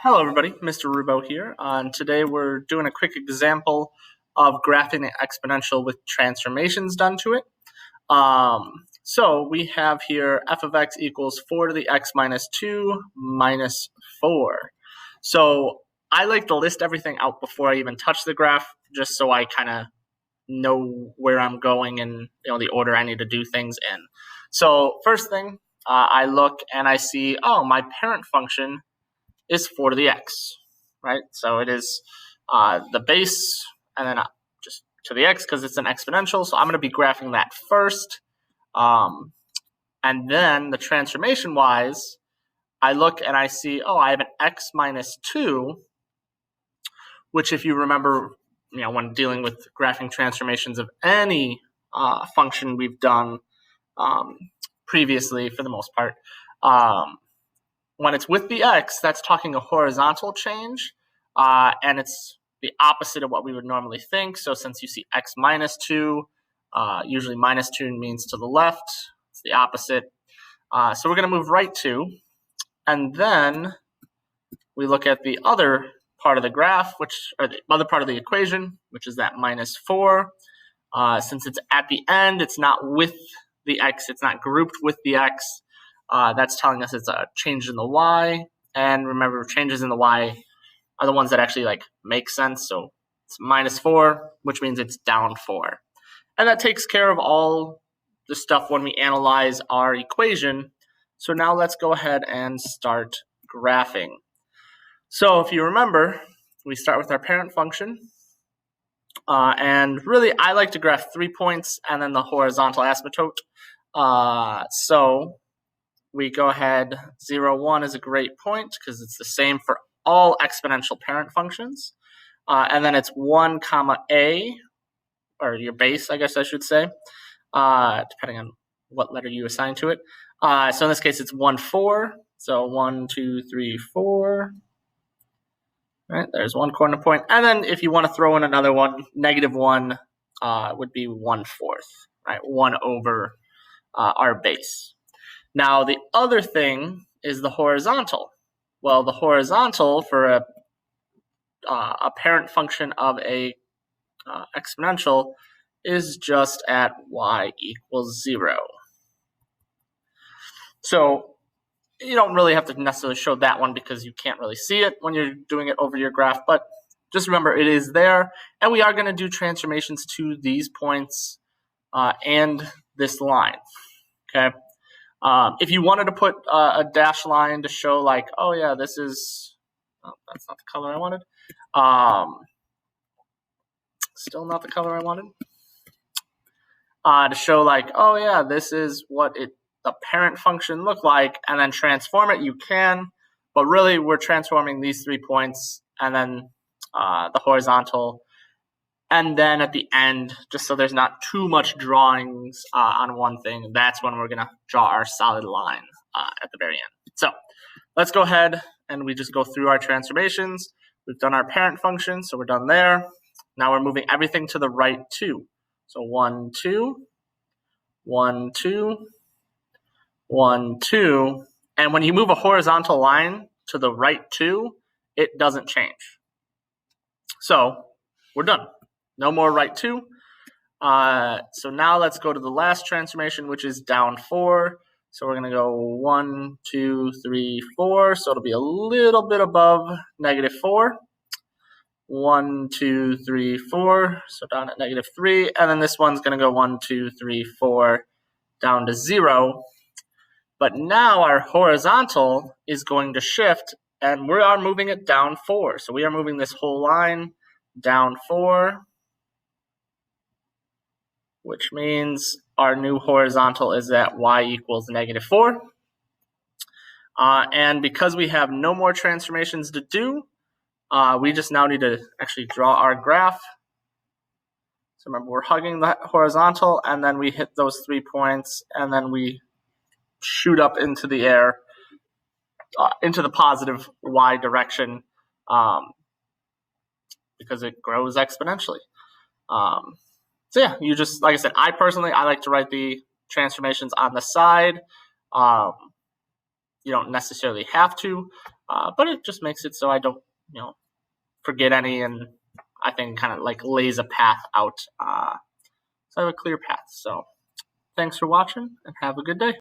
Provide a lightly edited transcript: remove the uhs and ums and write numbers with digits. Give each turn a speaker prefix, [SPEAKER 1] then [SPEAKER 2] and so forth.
[SPEAKER 1] Hello everybody, Mr. Rubo here. Today we're doing a quick example of graphing an exponential with transformations done to it. So we have here f of x equals 4 to the x minus 2 minus 4. So I like to list everything out before I even touch the graph, just so I kind of know where I'm going and the order I need to do things in. So first thing, I look and I see, oh, my parent function is 4 to the x, right? So it is the base and then just to the x because it's an exponential. So I'm going to be graphing that first. And then the transformation wise, I look and I see, oh, I have an x minus 2, which if you remember, when dealing with graphing transformations of any function we've done previously for the most part, when it's with the x, that's talking a horizontal change, and it's the opposite of what we would normally think. So since you see x minus 2, usually minus 2 means to the left. It's the opposite. So we're going to move right 2, and then we look at the other part of the graph, or the other part of the equation, which is that minus 4. Since it's at the end, it's not with the x. It's not grouped with the x. That's telling us it's a change in the y. And remember, changes in the y are the ones that actually make sense. So it's minus 4, which means it's down 4. And that takes care of all the stuff when we analyze our equation. So now let's go ahead and start graphing. So if you remember, we start with our parent function. And really, I like to graph 3 points and then the horizontal asymptote. So we go ahead, 0, 1 is a great point because it's the same for all exponential parent functions. And then it's 1 comma a, or your base, I guess I should say, depending on what letter you assign to it. So in this case, it's 1, 4. So 1, 2, 3, 4. Right, there's one corner point. And then if you want to throw in another one, negative 1 would be 1/4, right? 1 over our base. Now, the other thing is the horizontal. Well, the horizontal for a parent function of a exponential is just at y equals 0. So you don't really have to necessarily show that one because you can't really see it when you're doing it over your graph, but just remember it is there, and we are going to do transformations to these points and this line, okay? If you wanted to put a dash line to show oh yeah, this is, that's not the color I wanted. Still not the color I wanted. To show oh yeah, this is what the parent function look like, and then transform it, you can. But really, we're transforming these 3 points and then the horizontal. And then at the end, just so there's not too much drawings on one thing, that's when we're going to draw our solid line at the very end. So let's go ahead and we just go through our transformations. We've done our parent function, so we're done there. Now we're moving everything to the right 2. So 1, 2, 1, 2, 1, 2. And when you move a horizontal line to the right 2, it doesn't change. So we're done. No more right 2. So now let's go to the last transformation, which is down 4. So we're going to go 1, 2, 3, 4. So it'll be a little bit above negative 4. 1, 2, 3, 4. So down at negative 3. And then this one's going to go 1, 2, 3, 4 down to 0. But now our horizontal is going to shift, and we are moving it down 4. So we are moving this whole line down 4, which means our new horizontal is at y equals negative 4. And because we have no more transformations to do, we just now need to actually draw our graph. So remember, we're hugging the horizontal, and then we hit those 3 points, and then we shoot up into the air, into the positive y direction, because it grows exponentially. So yeah, you just, like I said, I like to write the transformations on the side. You don't necessarily have to, but it just makes it so I don't, forget any, and I think kind of like lays a path out. So I have a clear path. So thanks for watching, and have a good day.